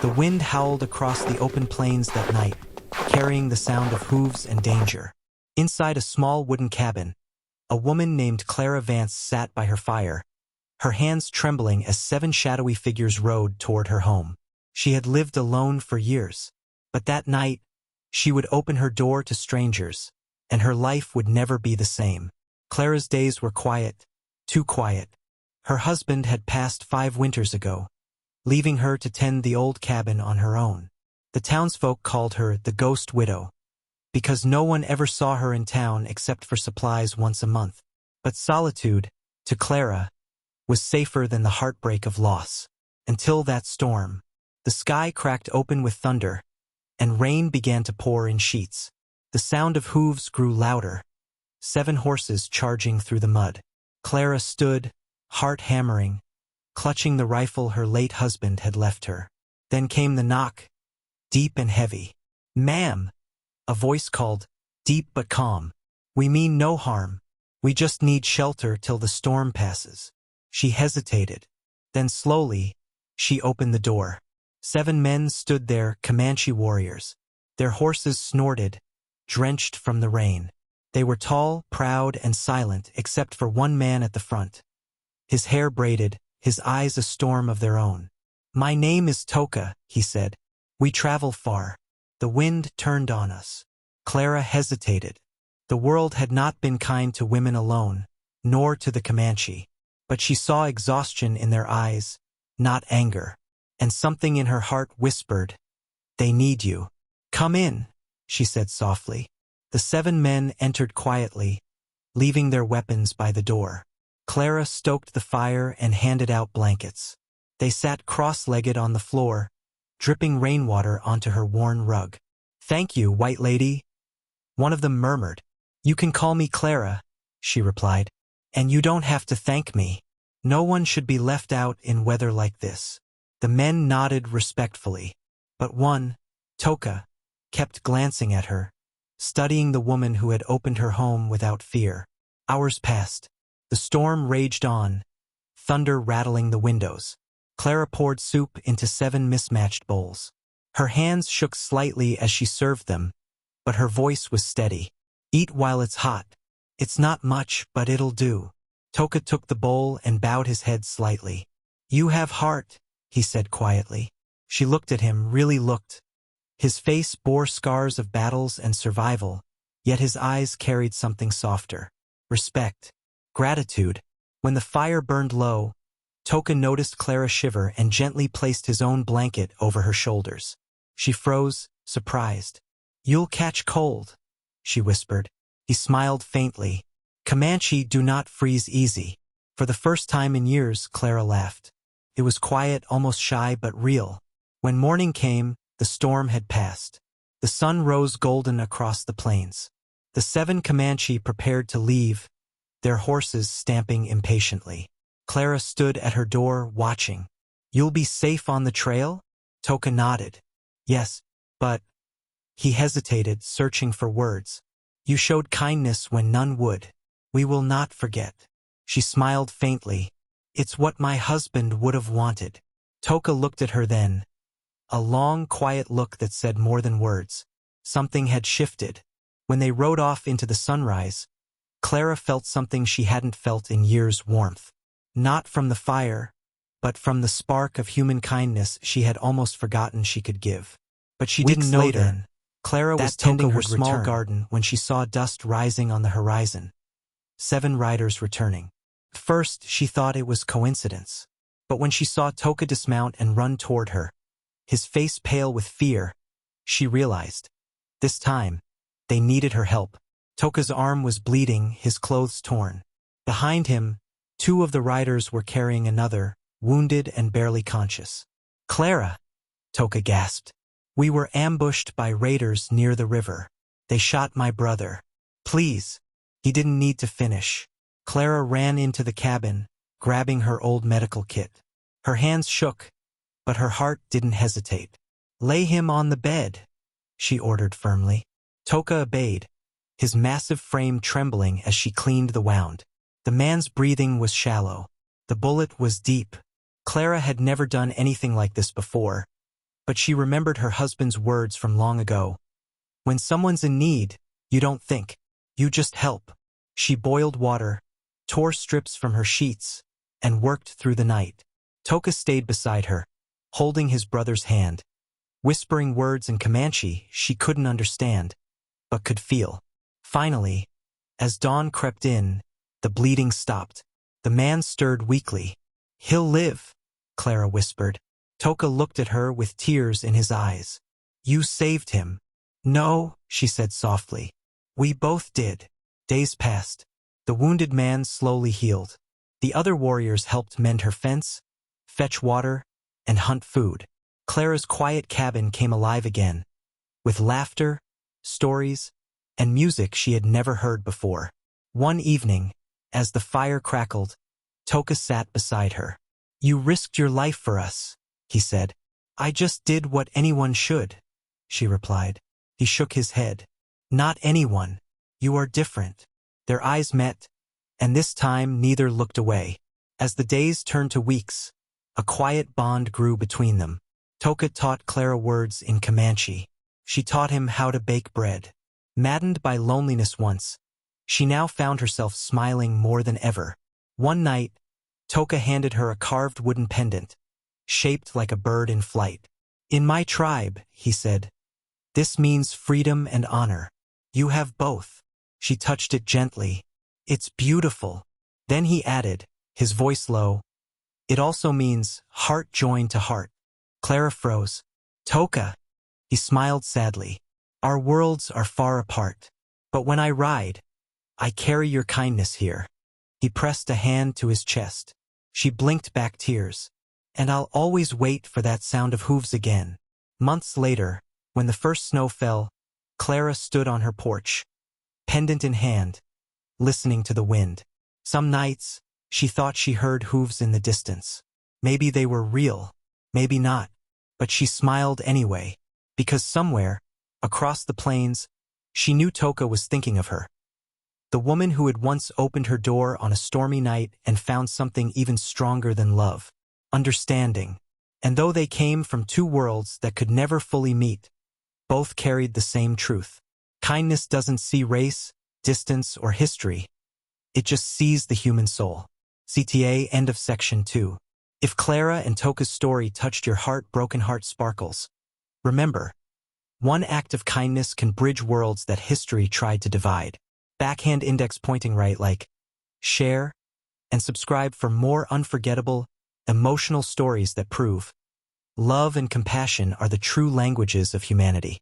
The wind howled across the open plains that night, carrying the sound of hooves and danger. Inside a small wooden cabin, a woman named Clara Vance sat by her fire, her hands trembling as 7 shadowy figures rode toward her home. She had lived alone for years, but that night, she would open her door to strangers, and her life would never be the same. Clara's days were quiet, too quiet. Her husband had passed 5 winters ago, leaving her to tend the old cabin on her own. The townsfolk called her the Ghost Widow, because no one ever saw her in town except for supplies once a month. But solitude, to Clara, was safer than the heartbreak of loss. Until that storm. The sky cracked open with thunder, and rain began to pour in sheets. The sound of hooves grew louder, 7 horses charging through the mud. Clara stood, heart hammering, clutching the rifle her late husband had left her. Then came the knock, deep and heavy. "Ma'am," a voice called, deep but calm. "We mean no harm. We just need shelter till the storm passes." She hesitated. Then slowly, she opened the door. 7 men stood there, Comanche warriors. Their horses snorted, drenched from the rain. They were tall, proud, and silent except for one man at the front. His hair braided, his eyes a storm of their own. "My name is Toka," he said. "We travel far. The wind turned on us." Clara hesitated. The world had not been kind to women alone, nor to the Comanche. But she saw exhaustion in their eyes, not anger. And something in her heart whispered, "They need you." "Come in," she said softly. The 7 men entered quietly, leaving their weapons by the door. Clara stoked the fire and handed out blankets. They sat cross-legged on the floor, dripping rainwater onto her worn rug. "Thank you, white lady," one of them murmured. "You can call me Clara," she replied. "And you don't have to thank me. No one should be left out in weather like this." The men nodded respectfully, but one, Toka, kept glancing at her, studying the woman who had opened her home without fear. Hours passed. The storm raged on, thunder rattling the windows. Clara poured soup into 7 mismatched bowls. Her hands shook slightly as she served them, but her voice was steady. "Eat while it's hot. It's not much, but it'll do." Toka took the bowl and bowed his head slightly. "You have heart," he said quietly. She looked at him, really looked. His face bore scars of battles and survival, yet his eyes carried something softer. Respect. Gratitude. When the fire burned low, Toka noticed Clara shiver and gently placed his own blanket over her shoulders. She froze, surprised. "You'll catch cold," she whispered. He smiled faintly. "Comanche do not freeze easy." For the first time in years, Clara laughed. It was quiet, almost shy, but real. When morning came, the storm had passed. The sun rose golden across the plains. The 7 Comanche prepared to leave, their horses stamping impatiently. Clara stood at her door, watching. "You'll be safe on the trail?" Toka nodded. "Yes, but—" He hesitated, searching for words. "You showed kindness when none would. We will not forget." She smiled faintly. "It's what my husband would have wanted." Toka looked at her then. A long, quiet look that said more than words. Something had shifted. When they rode off into the sunrise, Clara felt something she hadn't felt in years: warmth. Not from the fire, but from the spark of human kindness she had almost forgotten she could give. But she didn't know then. Clara was tending her small garden when she saw dust rising on the horizon. 7 riders returning. At first, she thought it was coincidence. But when she saw Toka dismount and run toward her, his face pale with fear, she realized. This time, they needed her help. Toka's arm was bleeding, his clothes torn. Behind him, 2 of the riders were carrying another, wounded and barely conscious. "Clara," Toka gasped. "We were ambushed by raiders near the river. They shot my brother. Please." He didn't need to finish. Clara ran into the cabin, grabbing her old medical kit. Her hands shook, but her heart didn't hesitate. "Lay him on the bed," she ordered firmly. Toka obeyed, his massive frame trembling as she cleaned the wound. The man's breathing was shallow. The bullet was deep. Clara had never done anything like this before, but she remembered her husband's words from long ago. When someone's in need, you don't think. You just help. She boiled water, tore strips from her sheets, and worked through the night. Toka stayed beside her, holding his brother's hand, whispering words in Comanche she couldn't understand, but could feel. Finally, as dawn crept in, the bleeding stopped. The man stirred weakly. "He'll live," Clara whispered. Toka looked at her with tears in his eyes. "You saved him." "No," she said softly. "We both did." Days passed. The wounded man slowly healed. The other warriors helped mend her fence, fetch water, and hunt food. Clara's quiet cabin came alive again, with laughter, stories, and music she had never heard before. One evening, as the fire crackled, Toka sat beside her. "You risked your life for us," he said. "I just did what anyone should," she replied. He shook his head. "Not anyone. You are different." Their eyes met, and this time neither looked away. As the days turned to weeks, a quiet bond grew between them. Toka taught Clara words in Comanche. She taught him how to bake bread. Maddened by loneliness once, she now found herself smiling more than ever. One night, Toka handed her a carved wooden pendant, shaped like a bird in flight. "In my tribe," he said, "this means freedom and honor. You have both." She touched it gently. "It's beautiful." Then he added, his voice low, "It also means heart joined to heart." Clara froze. "Toka," he smiled sadly, "our worlds are far apart. But when I ride, I carry your kindness here." He pressed a hand to his chest. She blinked back tears. "And I'll always wait for that sound of hooves again." Months later, when the first snow fell, Clara stood on her porch, pendant in hand, listening to the wind. Some nights, she thought she heard hooves in the distance. Maybe they were real, maybe not, but she smiled anyway, because somewhere, across the plains, she knew Toka was thinking of her. The woman who had once opened her door on a stormy night and found something even stronger than love, understanding. And though they came from two worlds that could never fully meet, both carried the same truth. Kindness doesn't see race, distance, or history. It just sees the human soul. CTA, end of section 2. If Clara and Toka's story touched your heart, broken heart sparkles. Remember, one act of kindness can bridge worlds that history tried to divide. Backhand index pointing right, like, share, and subscribe for more unforgettable, emotional stories that prove love and compassion are the true languages of humanity.